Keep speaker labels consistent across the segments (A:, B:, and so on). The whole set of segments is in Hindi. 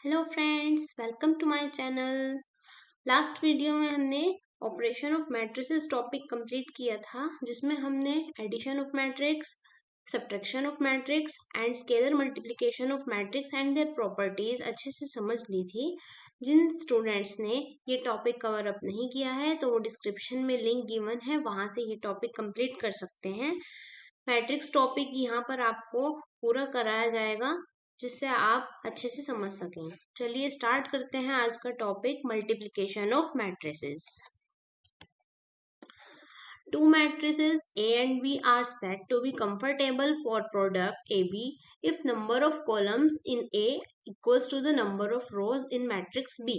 A: Hello friends, welcome to my channel. Last video में हमने operation of matrices topic complete किया था, जिसमें हमने addition of matrix, subtraction of matrix and scalar multiplication of matrix and their properties अच्छे से समझ ली थी। जिन स्टूडेंट्स ने ये टॉपिक कवर अप नहीं किया है तो वो डिस्क्रिप्शन में लिंक गिवन है, वहां से ये टॉपिक कंप्लीट कर सकते हैं। मैट्रिक्स टॉपिक यहाँ पर आपको पूरा कराया जाएगा, जिससे आप अच्छे से समझ सकें। चलिए स्टार्ट करते हैं आज का topic, multiplication of matrices. Two matrices A and B are said to be comfortable for product AB if number of columns in A equals to the number of rows in matrix B.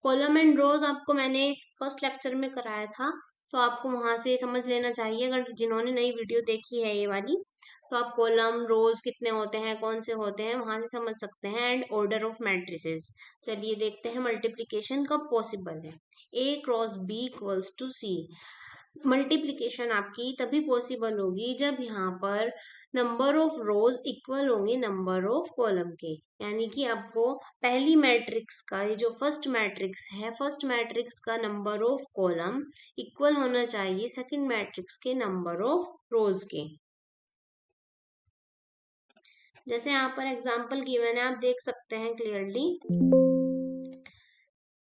A: Column and rows आपको मैंने फर्स्ट लेक्चर में कराया था, तो आपको वहां से समझ लेना चाहिए। अगर जिन्होंने नई वीडियो देखी है ये वाली, तो आप कॉलम रोज कितने होते हैं, कौन से होते हैं, वहां से समझ सकते हैं। And order of matrices. चलिए देखते हैं मल्टीप्लिकेशन कब पॉसिबल है। A cross B equals to C। Multiplication आपकी तभी पॉसिबल होगी जब यहाँ पर नंबर ऑफ रोज इक्वल होंगे नंबर ऑफ कॉलम के। यानी कि आपको पहली मैट्रिक्स का, ये जो फर्स्ट मैट्रिक्स है, फर्स्ट मैट्रिक्स का नंबर ऑफ कॉलम इक्वल होना चाहिए सेकंड मैट्रिक्स के नंबर ऑफ रोज के। जैसे यहाँ पर एग्जांपल गिवन है, आप देख सकते हैं क्लियरली।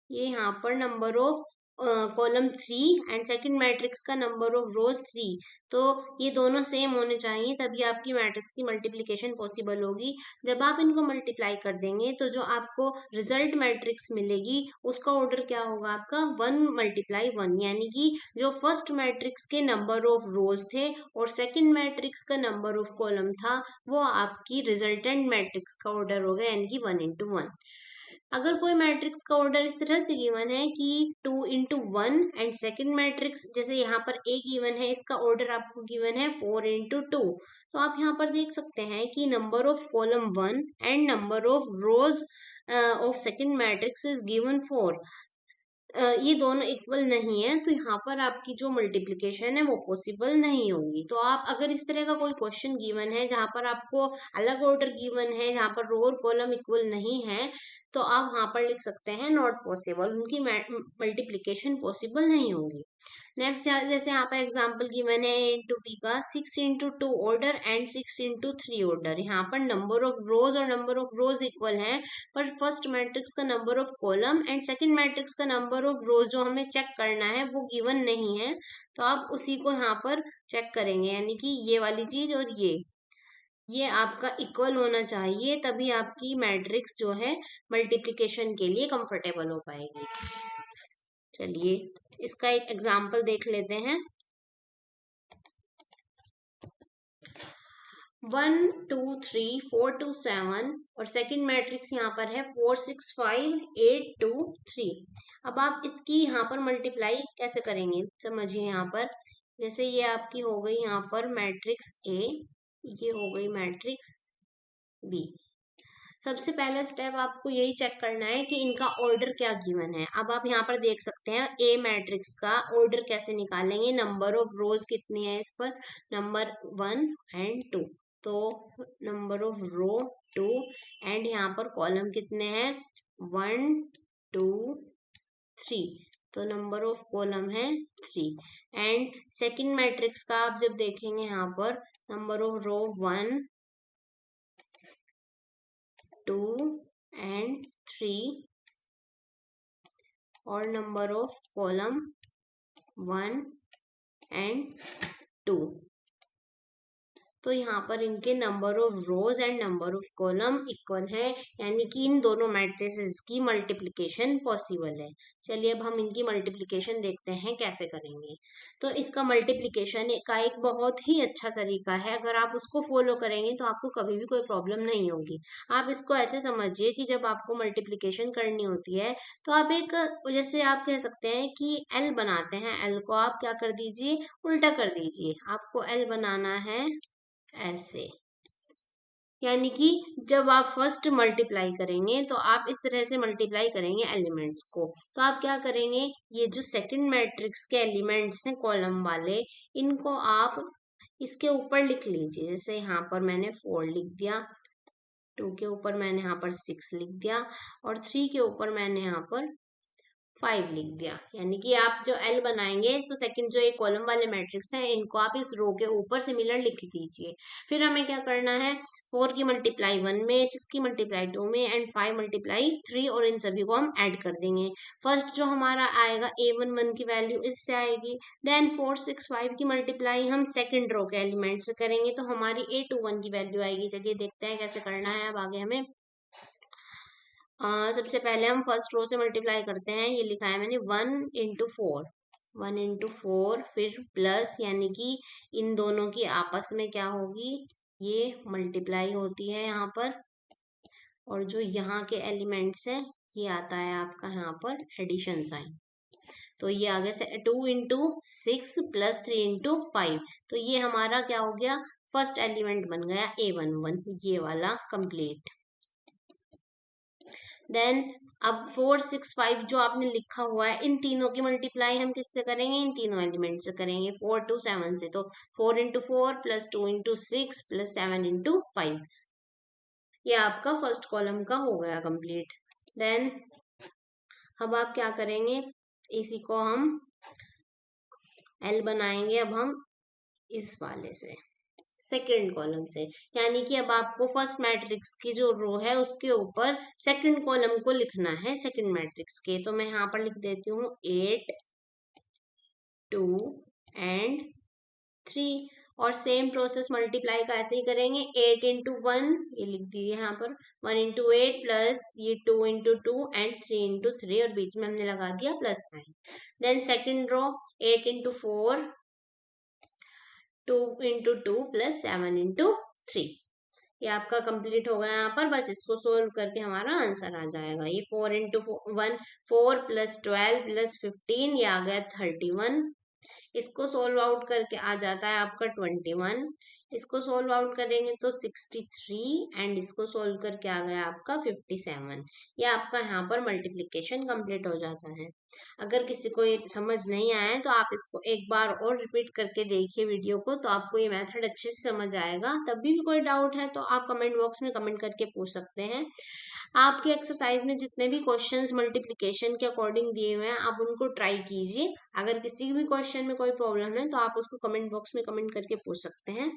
A: ये यहाँ पर number of column 3 and second matrix का नंबर ऑफ रोज 3, तो ये दोनों सेम होने चाहिए, तभी आपकी मैट्रिक्स की मल्टीप्लिकेशन पॉसिबल होगी। जब आप इनको मल्टीप्लाई कर देंगे तो जो आपको रिजल्ट मैट्रिक्स मिलेगी उसका ऑर्डर क्या होगा आपका 1 मल्टीप्लाई 1, यानी कि जो फर्स्ट मैट्रिक्स के नंबर ऑफ रोज थे और सेकंड मैट्रिक्स का नंबर ऑफ कॉलम था, वो आपकी रिजल्टेंट मैट्रिक्स का ऑर्डर होगा, यानी कि 1 into 1। अगर कोई मैट्रिक्स का ऑर्डर इस तरह से गिवन है कि 2 into 1 एंड सेकंड मैट्रिक्स, जैसे यहाँ पर A गिवन है, इसका ऑर्डर आपको गिवन है 4 into 2, तो आप यहाँ पर देख सकते हैं कि number of column 1 and number of rose of second matrix is given 4। ये दोनों इक्वल नहीं है, तो यहाँ पर आपकी जो मल्टीप्लिकेशन है वो पॉसिबल नहीं होगी। तो आप अगर इस तरह का कोई क्वेश्चन गिवन है जहाँ पर आपको अलग ऑर्डर गिवन है, जहाँ पर रो और कॉलम इक्वल नहीं है, तो आप वहां पर लिख सकते हैं नॉट पॉसिबल, उनकी मल्टीप्लिकेशन पॉसिबल नहीं होगी। नेक्स्ट जैसे यहाँ पर एग्जांपल गिवन है A into B का 6 into 2 order and 6 into 3 order. यहाँ पर नंबर ऑफ रोज और नंबर ऑफ रोज इक्वल है, पर फर्स्ट मैट्रिक्स का number of column and second matrix का नंबर ऑफ रोज जो हमें चेक करना है वो गिवन नहीं है, तो आप उसी को यहाँ पर चेक करेंगे। यानी कि ये वाली चीज और ये आपका इक्वल होना चाहिए, तभी आपकी मैट्रिक्स जो है मल्टीप्लिकेशन के लिए कंफर्टेबल हो पाएगी। चलिए इसका एक एग्जाम्पल देख लेते हैं। 1 2 3 4 2 7 और सेकंड मैट्रिक्स यहाँ पर है 4 6 5 8 2 3। अब आप इसकी यहाँ पर मल्टीप्लाई कैसे करेंगे, समझिए। यहाँ पर जैसे ये आपकी हो गई यहाँ पर मैट्रिक्स A, ये हो गई मैट्रिक्स B। सबसे पहला स्टेप आपको यही चेक करना है कि इनका ऑर्डर क्या गिवन है। अब आप यहाँ पर देख सकते हैं ए मैट्रिक्स का ऑर्डर कैसे निकालेंगे, नंबर ऑफ रोज कितनी है इस पर, नंबर 1 एंड 2, तो नंबर ऑफ रो 2 एंड यहाँ पर कॉलम कितने हैं 1 2 3, तो नंबर ऑफ कॉलम है 3। एंड सेकंड मैट्रिक्स का आप जब देखेंगे यहाँ पर नंबर ऑफ रो 1 2 एंड 3 और नंबर ऑफ कॉलम 1 एंड 2, तो यहाँ पर इनके number of rose and number of column equal है, यानी कि इन दोनों मैट्रिसेस की मल्टीप्लिकेशन पॉसिबल है। चलिए अब हम इनकी मल्टीप्लिकेशन देखते हैं कैसे करेंगे। तो इसका मल्टीप्लिकेशन का एक बहुत ही अच्छा तरीका है, अगर आप उसको फॉलो करेंगे तो आपको कभी भी कोई प्रॉब्लम नहीं होगी। आप इसको ऐसे समझिए कि जब आपको मल्टीप्लिकेशन करनी होती है तो आप एक, जैसे आप कह सकते हैं कि एल बनाते हैं, एल को आप क्या कर दीजिए, उल्टा कर दीजिए। आपको एल बनाना है ऐसे, यानी कि जब आप फर्स्ट मल्टीप्लाई करेंगे तो आप इस तरह से मल्टीप्लाई करेंगे एलिमेंट्स को। तो आप क्या करेंगे, ये जो सेकंड मैट्रिक्स के एलिमेंट्स हैं कॉलम वाले, इनको आप इसके ऊपर लिख लीजिए। जैसे यहाँ पर मैंने 4 लिख दिया, 2 के ऊपर मैंने यहाँ पर 6 लिख दिया और 3 के ऊपर मैंने यहाँ पर 5 लिख दिया। यानी कि आप जो एल बनाएंगे तो सेकंड जो एक कॉलम वाले मैट्रिक्स हैं इनको आप इस रो के ऊपर सिमिलर लिख दीजिए। फिर हमें क्या करना है, 4 की मल्टीप्लाई 1 में, 6 की मल्टीप्लाई 2 में एंड 5 मल्टीप्लाई 3 और इन सभी को हम ऐड कर देंगे। फर्स्ट जो हमारा आएगा A11 की वैल्यू इससे आएगी, देन 4 6 5 की मल्टीप्लाई हम सेकंड रो के एलिमेंट से करेंगे तो हमारी A21 की वैल्यू आएगी। चलिए देखते हैं कैसे करना है अब आगे हमें। सबसे पहले हम फर्स्ट रो से मल्टीप्लाई करते हैं। ये लिखा है मैंने 1 into 4 फिर प्लस, यानी कि इन दोनों की आपस में क्या होगी, ये मल्टीप्लाई होती है यहाँ पर, और जो यहाँ के एलिमेंट्स है ये आता है आपका यहाँ पर एडिशन साइन। तो ये आगे से 2 into 6 प्लस 3 into 5, तो ये हमारा क्या हो गया, फर्स्ट एलिमेंट बन गया A11, ये वाला कंप्लीट। देन अब 4 6 5 जो आपने लिखा हुआ है इन तीनों की मल्टीप्लाई हम किससे करेंगे, इन तीनों एलिमेंट से करेंगे, 4 to 7 से। तो 4 into 4 plus 2 into 6 plus 7 into 5, ये आपका फर्स्ट कॉलम का हो गया कंप्लीट। देन अब आप क्या करेंगे, इसी को हम एल बनाएंगे अब हम इस वाले से, सेकेंड कॉलम से। यानी कि अब आपको फर्स्ट मैट्रिक्स की जो रो है उसके ऊपर सेकेंड कॉलम को लिखना है सेकेंड मैट्रिक्स के। तो मैं यहाँ पर लिख देती हूँ 8 2 एंड 3, और सेम प्रोसेस मल्टीप्लाई का ऐसे ही करेंगे। 8 into 1 ये लिख दीजिए यहाँ पर, 1 into 8 प्लस ये 2 into 2 एंड 3 into 3, और बीच में हमने लगा दिया plus sign. Then second row 8 into 4 2 into 2 plus 7 into 3, ये आपका कंप्लीट होगा यहाँ पर। बस इसको सोल्व करके हमारा आंसर आ जाएगा। ये 4 into 1 4 प्लस 12 प्लस 15, ये आ गया 31। इसको सोल्व आउट करके आ जाता है आपका 21। इसको सोल्व आउट करेंगे तो 63 एंड इसको सोल्व करके आ गया आपका 57। ये आपका यहाँ पर मल्टीप्लिकेशन कंप्लीट हो जाता है। अगर किसी को ये समझ नहीं आया है तो आप इसको एक बार और रिपीट करके देखिए वीडियो को, तो आपको ये मेथड अच्छे से समझ आएगा। तब भी कोई डाउट है तो आप कमेंट बॉक्स में कमेंट करके पूछ सकते हैं। आपके एक्सरसाइज में जितने भी क्वेश्चंस मल्टीप्लिकेशन के अकॉर्डिंग दिए हुए हैं आप उनको ट्राई कीजिए। अगर किसी भी क्वेश्चन में कोई प्रॉब्लम है तो आप उसको कमेंट बॉक्स में कमेंट करके पूछ सकते हैं।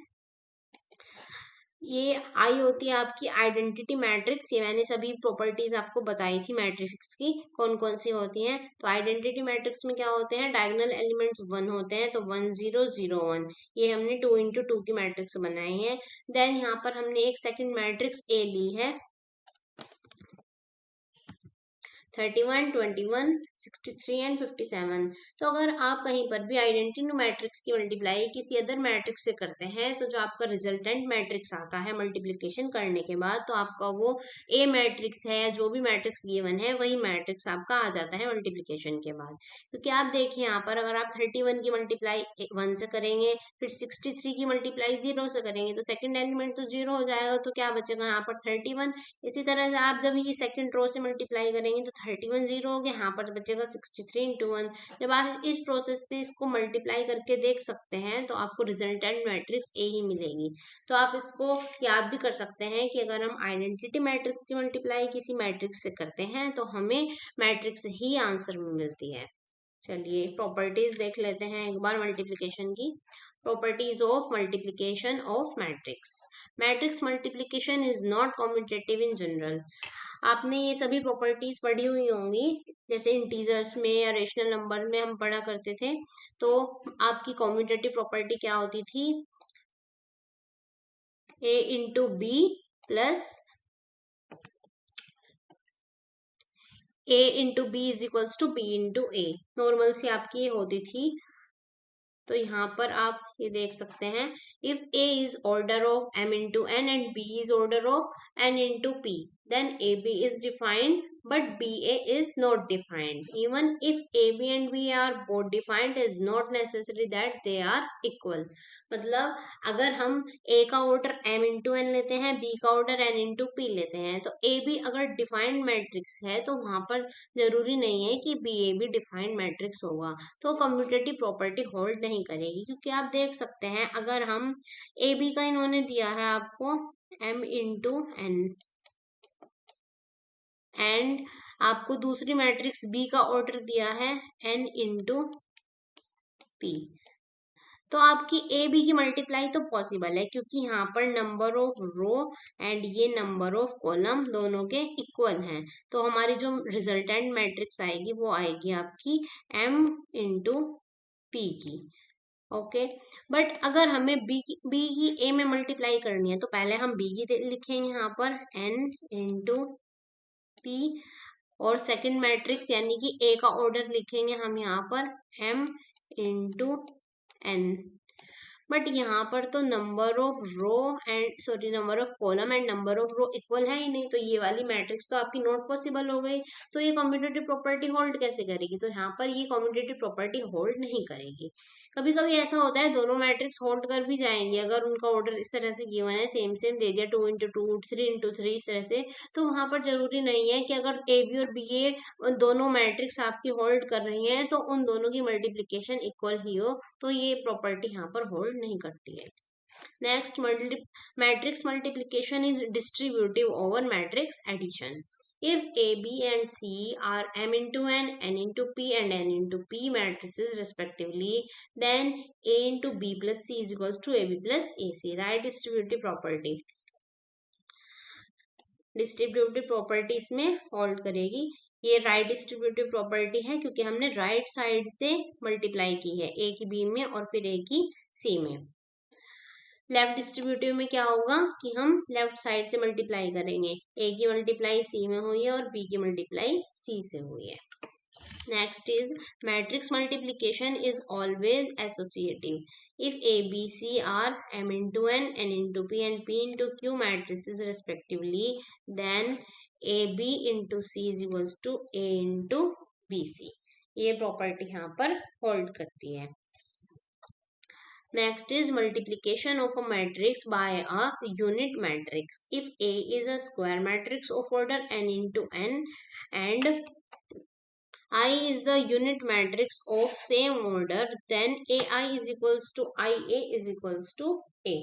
A: ये आई होती है आपकी आइडेंटिटी मैट्रिक्स। ये मैंने सभी प्रॉपर्टीज आपको बताई थी मैट्रिक्स की कौन कौन सी होती हैं। तो आइडेंटिटी मैट्रिक्स में क्या होते हैं, डायगोनल एलिमेंट्स 1 होते हैं, तो 1 0 0 1, ये हमने 2 into 2 की मैट्रिक्स बनाई है। देन यहाँ पर हमने एक सेकंड मैट्रिक्स ए ली है, 31 21 63 एंड 57। तो अगर आप कहीं पर भी आइडेंटिटी मैट्रिक्स की मल्टीप्लाई किसी अदर मैट्रिक्स से करते हैं तो जो आपका रिजल्टेंट मैट्रिक्स आता है मल्टीप्लिकेशन करने के बाद, तो आपका वो ए मैट्रिक्स है या जो भी मैट्रिक्स गिवन है वही मैट्रिक्स आपका आ जाता है मल्टीप्लिकेशन के बाद। क्योंकि आप देखिए यहाँ पर अगर आप 31 की मल्टीप्लाई 1 से करेंगे, फिर 63 की मल्टीप्लाई 0 से करेंगे तो सेकेंड एलिमेंट तो 0 हो जाएगा, तो क्या बचेगा यहाँ पर 31। इसी तरह से आप जब ये सेकेंड रो से मल्टीप्लाई करेंगे तो 31 0 हो गया, यहाँ पर बचेगा 63 into 1। जब आप इस प्रोसेस से इसको मल्टीप्लाई करके देख सकते हैं तो आपको रिजल्टेंट मैट्रिक्स ए ही मिलेगी। तो आप इसको याद भी कर सकते हैं कि अगर हम आइडेंटिटी मैट्रिक्स की मल्टीप्लाई किसी मैट्रिक्स से करते हैं तो हमें मैट्रिक्स ही आंसर में मिलती है। चलिए प्रॉपर्टीज देख लेते हैं एक बार मल्टीप्लिकेशन की। Properties of multiplication of matrix. Matrix multiplication is not commutative in general. आपने ये सभी प्रॉपर्टीज पढ़ी हुई होंगी, जैसे इंटीजर्स में या रेशनल नंबर में हम पढ़ा करते थे। तो आपकी कॉम्यूटेटिव प्रॉपर्टी क्या होती थी, a into b plus a into b is equals to b into a, normal सी आपकी ये होती थी। तो यहाँ पर आप ये देख सकते हैं, if a is order of m into n and b is order of n into p, then ab is defined but ba is not defined. Even if ab and b are both defined, is not necessary that they are equal. मतलब अगर हम a का ऑर्डर m into n लेते हैं, b का ऑर्डर n into p लेते हैं, तो ab अगर डिफाइंड मैट्रिक्स है तो वहां पर जरूरी नहीं है कि ba भी डिफाइंड मैट्रिक्स होगा, तो कम्यूटेटिव प्रॉपर्टी होल्ड नहीं करेगी। क्योंकि आप देख सकते हैं अगर हम ab का इन्होंने दिया है आपको m into n, एंड आपको दूसरी मैट्रिक्स बी का ऑर्डर दिया है n इंटू पी। तो आपकी ए बी की मल्टीप्लाई तो पॉसिबल है क्योंकि यहाँ पर नंबर ऑफ रो एंड ये नंबर ऑफ कॉलम दोनों के इक्वल हैं। तो हमारी जो रिजल्टेंट मैट्रिक्स आएगी वो आएगी आपकी m इंटू पी की। ओके, बट अगर हमें बी की ए में मल्टीप्लाई करनी है तो पहले हम बी की लिखेंगे यहाँ पर n इंटू पी, और सेकंड मैट्रिक्स यानी कि ए का ऑर्डर लिखेंगे हम यहाँ पर m इंटू n। बट यहाँ पर तो number of row and sorry number of column and number of row equal है ही नहीं, तो ये वाली मैट्रिक्स तो आपकी नॉट पॉसिबल हो गई। तो ये कम्यूटेटिव प्रॉपर्टी होल्ड कैसे करेगी? तो यहाँ पर ये कम्यूटेटिव प्रॉपर्टी होल्ड नहीं करेगी। कभी कभी ऐसा होता है दोनों मैट्रिक्स होल्ड कर भी जाएंगे अगर उनका ऑर्डर इस तरह से गिवन है, सेम सेम दे दिया 2 इंटू 2 3 इंटू 3 इस तरह से, तो वहां पर जरूरी नहीं है कि अगर ए बी और बी ए दोनों मैट्रिक्स आपकी होल्ड कर रही हैं तो उन दोनों की मल्टीप्लीकेशन इक्वल ही हो, तो ये प्रॉपर्टी यहाँ पर होल्ड नहीं करती है। Next, matrix multiplication is distributive over matrix addition. If A, B and C are m into n into p and n into p matrices respectively, then A into B plus C is equals to AB plus AC. Right distributive property. Distributive property इसमें होल्ड करेगी। ये राइट डिस्ट्रीब्यूटिव प्रॉपर्टी है क्योंकि हमने राइट साइड से मल्टीप्लाई की है, ए की बी में और फिर ए की सी में। लेफ्ट डिस्ट्रीब्यूटिव में क्या होगा कि हम लेफ्ट साइड से मल्टीप्लाई करेंगे, ए की मल्टीप्लाई सी में हुई है और बी की मल्टीप्लाई सी से हुई है। Next is matrix multiplication is always associative. If A B C are m into n into p and p into q matrices respectively, then a b into c is equals to a into b c। ये प्रॉपर्टी यहाँ पर होल्ड करती है। Next is multiplication of a matrix by a unit matrix. If A is a square matrix of order n into n and I is the unit matrix of same order, then AI is equals to IA is equals to A।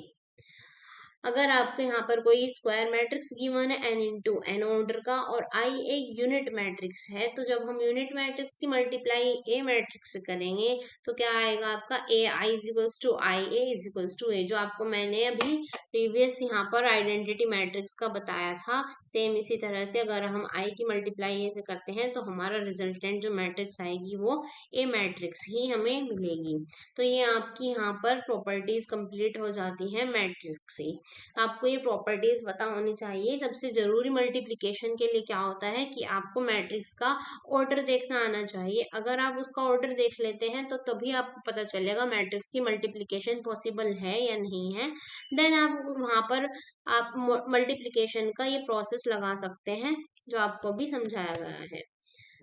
A: अगर आपके यहाँ पर कोई स्क्वायर मैट्रिक्स गिवन है n इंटू एन ऑर्डर का और I एक यूनिट मैट्रिक्स है, तो जब हम यूनिट मैट्रिक्स की मल्टीप्लाई ए मैट्रिक्स से करेंगे तो क्या आएगा आपका A I is equals to I A is equals to A, जो आपको मैंने अभी प्रीवियस यहाँ पर आइडेंटिटी मैट्रिक्स का बताया था। सेम इसी तरह से अगर हम आई की मल्टीप्लाई ए से करते हैं तो हमारा रिजल्टेंट जो मैट्रिक्स आएगी वो ए मैट्रिक्स ही हमें मिलेगी। तो ये आपकी यहाँ पर प्रॉपर्टीज कंप्लीट हो जाती है मैट्रिक्स से। आपको ये प्रॉपर्टीज पता होनी चाहिए। सबसे जरूरी मल्टीप्लिकेशन के लिए क्या होता है कि आपको मैट्रिक्स का ऑर्डर देखना आना चाहिए। अगर आप उसका ऑर्डर देख लेते हैं तो तभी आपको पता चलेगा मैट्रिक्स की मल्टीप्लिकेशन पॉसिबल है या नहीं है। देन आप वहां पर आप मल्टीप्लिकेशन का ये प्रोसेस लगा सकते हैं जो आपको भी समझाया गया है।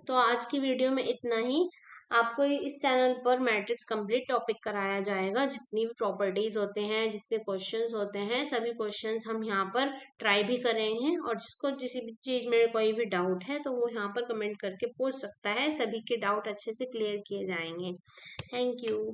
A: तो आज की वीडियो में इतना ही। आपको इस चैनल पर मैट्रिक्स कंप्लीट टॉपिक कराया जाएगा, जितनी भी प्रॉपर्टीज होते हैं, जितने क्वेश्चंस होते हैं, सभी क्वेश्चंस हम यहाँ पर ट्राई भी करेंगे। और जिसको किसी भी चीज में कोई भी डाउट है तो वो यहाँ पर कमेंट करके पूछ सकता है, सभी के डाउट अच्छे से क्लियर किए जाएंगे। Thank you.